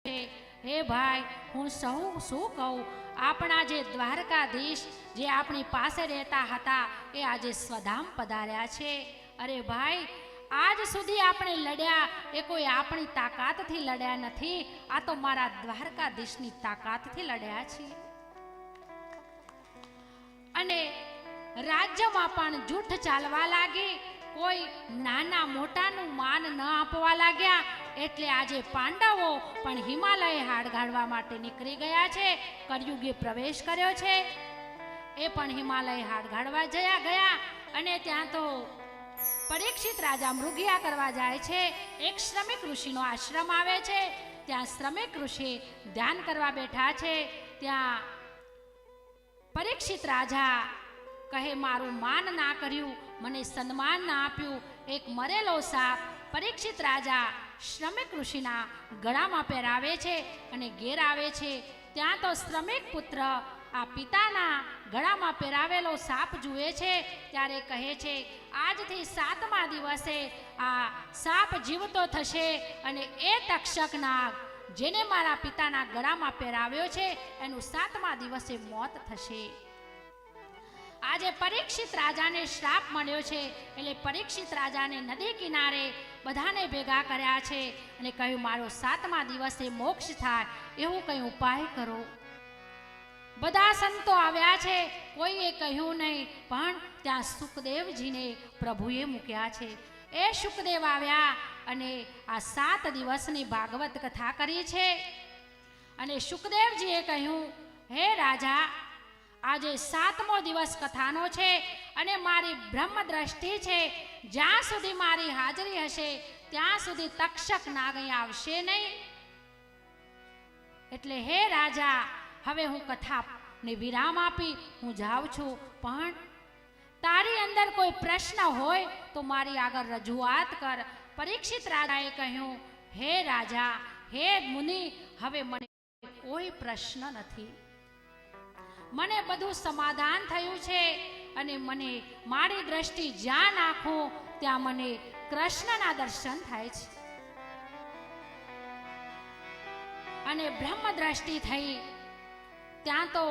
હે ભાઈ, હું શું કહું, આપણા જે દ્વારકાધીશ જે આપણી પાસે રહેતા હતા એ આજે સ્વધામ પધાર્યા છે. અરે ભાઈ, આજ સુધી આપણે લડ્યા એ કોઈ આપણી તાકાતથી લડ્યા નથી, આ તો મારા દ્વારકાધીશની તાકાતથી લડ્યા છે. અને રાજ્યમાં પણ જૂઠ ચાલવા લાગી, કોઈ નાના મોટાનું માન ન આપવા લાગ્યા, એટલે આજે પાંડવો પણ હિમાલય હાડ ગાળવા માટે નીકળી ગયા છે. કળિયુગે પ્રવેશ કર્યો છે, એ પણ હિમાલય હાડ ગાળવા ગયા અને ત્યાં તો પરીક્ષિત રાજા મૃગયા કરવા જાય છે. એક શ્રમિક ઋષિનો આશ્રમ આવે છે, ત્યાં શ્રમિક ઋષિ ધ્યાન કરવા બેઠા છે. ત્યાં પરીક્ષિત રાજા કહે, મારું માન ના કર્યું, મને સન્માન ના આપ્યું. એક મરેલો સાપ પરીક્ષિત રાજા શ્રમિક ઋષિના ગળામાં પહેરાવે છે અને ઘેર આવે છે. ત્યાં તો શ્રમિક પુત્ર આ પિતાના ગળામાં પહેરાવેલો સાપ જુએ છે, ત્યારે કહે છે, આજથી 7મા દિવસે આ સાપ જીવતો થશે અને એ તક્ષક નાગ જેને મારા પિતાના ગળામાં પહેરાવ્યો છે એનું 7મા દિવસે મોત થશે. આજે પરીક્ષિત રાજાને શ્રાપ મળ્યો છે, એટલે પરીક્ષિત રાજાને નદી કિનારે બધાને ભેગા કર્યા છે અને કહ્યું, મારો 7મા દિવસે મોક્ષ થાય એવું કંઈ ઉપાય કરો. બધા સંતો આવ્યા છે, કોઈએ કહ્યું નહીં, પણ ત્યાં સુખદેવજીને પ્રભુએ મૂક્યા છે. એ સુખદેવ આવ્યા અને આ 7 દિવસની ભાગવત કથા કરી છે. અને સુખદેવજીએ કહ્યું, હે રાજા, આજે 7મો દિવસ કથાનો છે અને મારી બ્રહ્મ દ્રષ્ટિ છે, જ્યાં સુધી મારી હાજરી હશે ત્યાં સુધી તક્ષક નાગ અહીં આવશે નહીં. એટલે હે રાજા, હવે હું કથાને વિરામ આપી હું જાઉં છું, પણ તારી અંદર કોઈ પ્રશ્ન હોય તો મારી આગળ રજૂઆત કર. પરીક્ષિત રાજાએ કહ્યું, હે રાજા, હે મુનિ, હવે મને કોઈ પ્રશ્ન નથી, મને બધું સમાધાન થયું છે અને મને મારી દ્રષ્ટિ જ્યાં નાખું ત્યાં મને કૃષ્ણના દર્શન થાય છે. અને બ્રહ્મ દ્રષ્ટિ થઈ, ત્યાં તો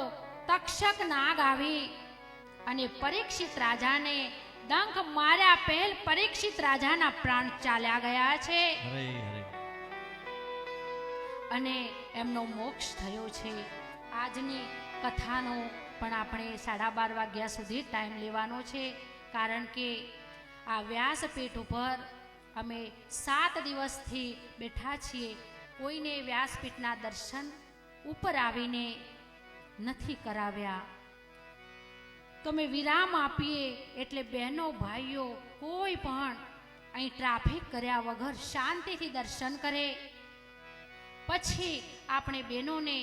તક્ષક નાગ આવી અને પરીક્ષિત રાજાને ડંખ માર્યા પહેલ પરીક્ષિત રાજાના પ્રાણ ચાલ્યા ગયા છે અને એમનો મોક્ષ થયો છે. આજની કથાનો પણ આપણે 12:30 વાગ્યા સુધી ટાઈમ લેવાનો છે, કારણ કે આ વ્યાસપીઠ ઉપર અમે 7 દિવસથી બેઠા છીએ. કોઈને વ્યાસપીઠના દર્શન ઉપર આવીને નથી કરાવ્યા. તો અમે વિરામ આપીએ એટલે બહેનો ભાઈઓ કોઈ પણ અહીં ટ્રાફિક કર્યા વગર શાંતિથી દર્શન કરે. પછી આપણે બહેનોને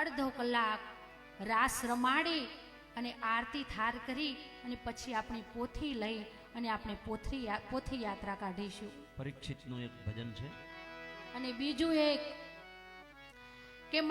અડધો કલાક રાસ રમાડી અને આરતી થાર કરી અને પછી આપણી પોથી લઈ અને આપણે પોથી યાત્રા કાઢીશું. પરીક્ષિતનું એક ભજન છે અને બીજું એક કે